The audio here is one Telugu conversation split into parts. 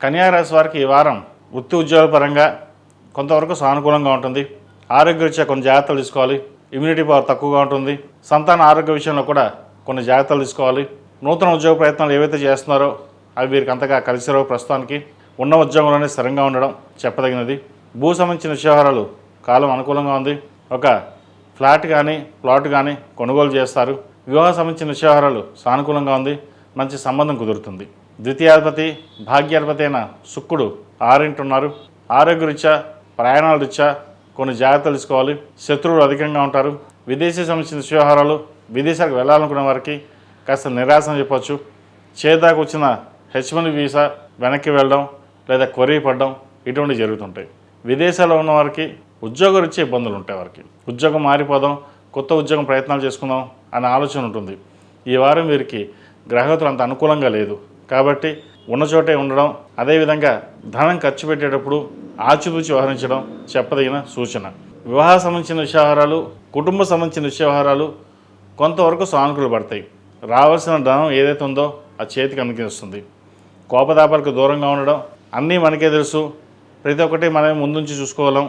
కన్యా రాశి వారికి ఈ వారం వృత్తి ఉద్యోగ పరంగా కొంతవరకు సానుకూలంగా ఉంటుంది. ఆరోగ్యరీత్యా కొన్ని జాగ్రత్తలు తీసుకోవాలి. ఇమ్యూనిటీ పవర్ తక్కువగా ఉంటుంది. సంతాన ఆరోగ్య విషయంలో కూడా కొన్ని జాగ్రత్తలు తీసుకోవాలి. నూతన ఉద్యోగ ప్రయత్నాలు ఏవైతే చేస్తున్నారో అవి వీరికి అంతగా కలిసిరావు. ప్రస్తుతానికి ఉన్న ఉద్యోగంలోనే స్థిరంగా ఉండడం చెప్పదగినది. భూ సంబంధించిన వ్యవహారాలు కాలం అనుకూలంగా ఉంది. ఒక ఫ్లాట్ కానీ ప్లాట్ కానీ కొనుగోలు చేస్తారు. వివాహ సంబంధించిన వ్యవహారాలు సానుకూలంగా ఉంది. మంచి సంబంధం కుదురుతుంది. ద్వితీయాధిపతి భాగ్యాధిపతి అయిన శుక్రుడు 6 ఉన్నారు. ఆరోగ్యరీత్యా ప్రయాణాల రీత్యా కొన్ని జాగ్రత్తలు తీసుకోవాలి. శత్రువులు అధికంగా ఉంటారు. విదేశీ సంబంధించిన వ్యవహారాలు విదేశాలకు వెళ్ళాలనుకునే వారికి కాస్త నిరాశ అని చెప్పవచ్చు. చేదాకు వచ్చిన H1 వీసా వెనక్కి వెళ్ళడం లేదా క్వరీ పడడం ఇటువంటివి జరుగుతుంటాయి. విదేశాల్లో ఉన్న వారికి ఉద్యోగరీత్యా ఇబ్బందులు ఉంటాయి. వారికి ఉద్యోగం మారిపోదాం, కొత్త ఉద్యోగం ప్రయత్నాలు చేసుకుందాం అనే ఆలోచన ఉంటుంది. ఈ వారం వీరికి గ్రహగతులు అంత అనుకూలంగా లేదు కాబట్టి ఉన్న చోటే ఉండడం, అదేవిధంగా ధనం ఖర్చు పెట్టేటప్పుడు ఆచితూచి వ్యవహరించడం చెప్పదగిన సూచన. వివాహ సంబంధించిన వ్యవహారాలు కుటుంబ సంబంధించిన వ్యవహారాలు కొంతవరకు సానుకూలు పడతాయి. రావాల్సిన ధనం ఏదైతే ఉందో అది చేతికి అందిస్తుంది. కోపతాపాలకు దూరంగా ఉండడం, అన్నీ మనకే తెలుసు, ప్రతి ఒక్కటి మనమే ముందుంచి చూసుకోగలం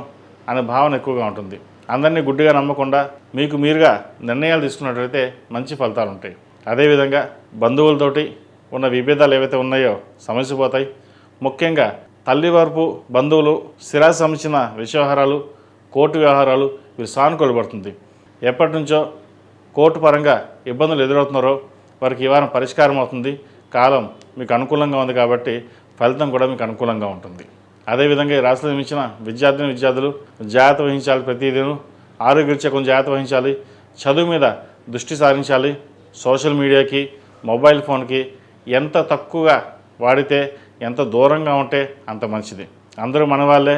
అనే భావన ఎక్కువగా ఉంటుంది. అందరినీ గుడ్డిగా నమ్మకుండా మీకు మీరుగా నిర్ణయాలు తీసుకున్నట్లయితే మంచి ఫలితాలు ఉంటాయి. అదేవిధంగా బంధువులతోటి ఉన్న విభేదాలు ఏవైతే ఉన్నాయో సమస్య పోతాయి. ముఖ్యంగా తల్లి వరపు బంధువులు స్థిరాస్తి సంబంధించిన వ్యవహారాలు కోర్టు వ్యవహారాలు వీరు సానుకూల పడుతుంది. ఎప్పటి నుంచో కోర్టు పరంగా ఇబ్బందులు ఎదురవుతున్నారో వారికి ఈ వారం పరిష్కారం అవుతుంది. కాలం మీకు అనుకూలంగా ఉంది కాబట్టి ఫలితం కూడా మీకు అనుకూలంగా ఉంటుంది. అదేవిధంగా ఈ రాశిలో నిర్మించిన విద్యార్థులు జాగ్రత్త వహించాలి. ప్రతిదినం ఆరోగ్యరీత్యా కొంచెం జాగ్రత్త వహించాలి. చదువు మీద దృష్టి సారించాలి. సోషల్ మీడియాకి మొబైల్ ఫోన్కి ఎంత తక్కువగా వాడితే ఎంత దూరంగా ఉంటే అంత మంచిది. అందరూ మన వాళ్ళే,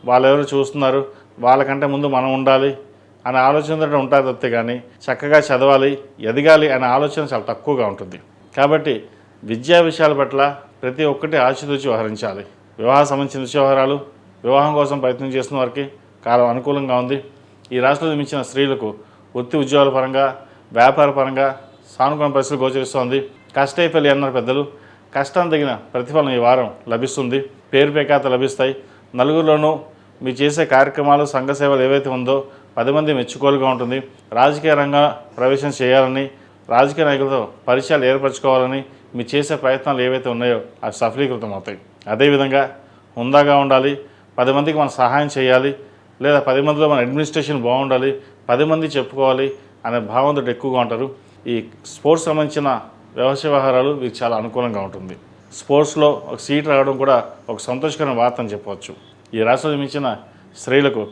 వాళ్ళెవరు చూస్తున్నారు, వాళ్ళకంటే ముందు మనం ఉండాలి అనే ఆలోచనతో ఉంటారు తప్పితే కానీ చక్కగా చదవాలి, ఎదగాలి అనే ఆలోచన చాలా తక్కువగా ఉంటుంది. కాబట్టి విద్యా విషయాల పట్ల ప్రతి ఒక్కటి ఆచితూచి వ్యవహరించాలి. వివాహ సంబంధించిన వ్యవహారాలు వివాహం కోసం ప్రయత్నం చేస్తున్న వారికి కాలం అనుకూలంగా ఉంది. ఈ రాష్ట్రంలో నిర్మించిన స్త్రీలకు వృత్తి ఉద్యోగాల పరంగా వ్యాపార పరంగా సానుకూల పరిస్థితులు గోచరిస్తోంది. కష్టైఫలి అన్నారు పెద్దలు. కష్టం తగిన ప్రతిఫలం ఈ వారం లభిస్తుంది. పేరు పేకాత లభిస్తాయి. నలుగురిలోనూ మీ చేసే కార్యక్రమాలు సంఘ సేవలు ఏవైతే ఉందో 10 మంది మెచ్చుకోలుగా ఉంటుంది. రాజకీయ రంగ ప్రవేశం చేయాలని, రాజకీయ నాయకులతో పరిచయాలు ఏర్పరచుకోవాలని మీ చేసే ప్రయత్నాలు ఏవైతే ఉన్నాయో అవి సఫలీకృతం అవుతాయి. అదేవిధంగా హుందాగా ఉండాలి. 10 మందికి మనం సహాయం చేయాలి, లేదా 10 మందిలో మన అడ్మినిస్ట్రేషన్ బాగుండాలి, 10 మంది చెప్పుకోవాలి అనే భావంతో ఎక్కువగా ఉంటారు. ఈ స్పోర్ట్స్ సంబంధించిన వ్యవహారాలు మీకు చాలా అనుకూలంగా ఉంటుంది. స్పోర్ట్స్లో ఒక సీట్ రావడం కూడా ఒక సంతోషకరమైన వార్త అని చెప్పవచ్చు. ఈ రాష్ట్రంలో నిర్మించిన స్త్రీలకు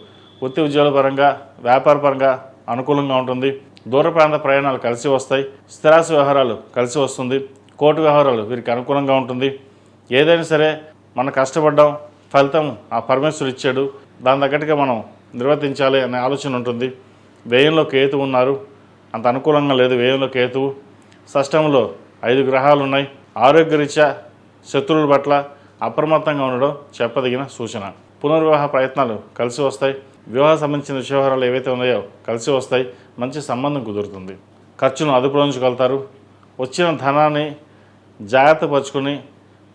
వృత్తి ఉద్యోగాల పరంగా వ్యాపార పరంగా అనుకూలంగా ఉంటుంది. దూర ప్రాంత ప్రయాణాలు కలిసి వస్తాయి. స్థిరాస్తి వ్యవహారాలు కలిసి వస్తుంది. కోర్టు వ్యవహారాలు వీరికి అనుకూలంగా ఉంటుంది. ఏదైనా సరే మనం కష్టపడ్డాం, ఫలితం ఆ పరమేశ్వరుడు ఇచ్చాడు, దాని తగ్గట్టుగా మనం నిర్వర్తించాలి అనే ఆలోచన ఉంటుంది. వ్యయంలో కేతువు ఉన్నారు, అంత అనుకూలంగా లేదు. వ్యయంలో కేతువు, షష్టంలో 5 గ్రహాలు ఉన్నాయి. ఆరోగ్యరీత్యా శత్రువుల పట్ల అప్రమత్తంగా ఉండడం చెప్పదగిన సూచన. పునర్వివాహ ప్రయత్నాలు కలిసి వస్తాయి. వివాహ సంబంధించిన వ్యవహారాలు ఏవైతే ఉన్నాయో కలిసి వస్తాయి. మంచి సంబంధం కుదురుతుంది. ఖర్చును అదుపులో ఉంచగలుగుతారు. వచ్చిన ధనాన్ని జాగ్రత్త పరుచుకొని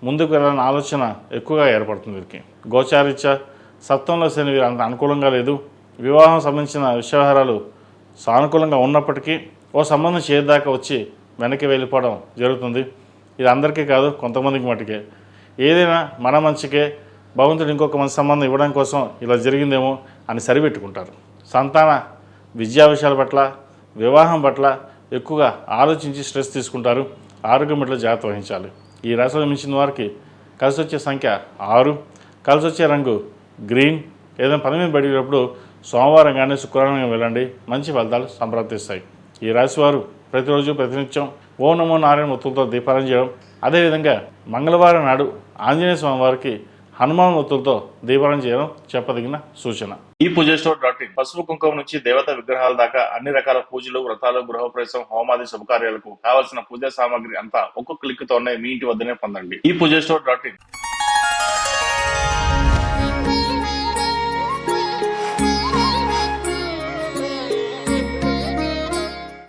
ముందుకు వెళ్ళాలనే ఆలోచన ఎక్కువగా ఏర్పడుతుంది వీరికి. గోచారీత్యా సప్తంలో శని వీరు అంత అనుకూలంగా లేదు. వివాహం సంబంధించిన వ్యవహారాలు సానుకూలంగా ఉన్నప్పటికీ ఓ సంబంధం చేద్దాకా వచ్చి వెనక్కి వెళ్ళిపోవడం జరుగుతుంది. ఇది అందరికీ కాదు, కొంతమందికి మటుకే. ఏదైనా మన మంచికే భగవంతుడు ఇంకొక మంచి సంబంధం ఇవ్వడం కోసం ఇలా జరిగిందేమో అని సరిపెట్టుకుంటారు. సంతాన విద్యా విషయాల పట్ల వివాహం పట్ల ఎక్కువగా ఆలోచించి స్ట్రెస్ తీసుకుంటారు. ఆరోగ్యం పట్ల జాగ్రత్త వహించాలి. ఈ రాశిలో మించిన వారికి కలిసి వచ్చే సంఖ్య 6, కలిసి వచ్చే రంగు గ్రీన్. ఏదైనా పని మీద బయటప్పుడు సోమవారం కానీ శుక్రవారం కానీ వెళ్ళండి, మంచి ఫలితాలు సంప్రాప్తిస్తాయి. ఈ రాశి వారు ప్రతిరోజు ప్రతినిత్యం ఓం నమో నారాయణ ఒత్తులతో దీపారాధన చేయడం, అదేవిధంగా మంగళవారం నాడు ఆంజనేయ స్వామి వారికి హనుమాన్ ఒత్తులతో దీపారాధన చేయడం చెప్పదగిన సూచన. ఈ పూజస్టోర్.in పసుపు కుంకుమ నుంచి దేవతా విగ్రహాల దాకా అన్ని రకాల పూజలు, వ్రతాలు, గృహప్రవేశం, హోమాది శుభకార్యాలకు కావాల్సిన పూజా సామాగ్రి అంతా ఒక్కొక్క క్లిక్ తోనే మీ ఇంటి వద్దనే పొందండి. ఈ పూజస్టోర్.in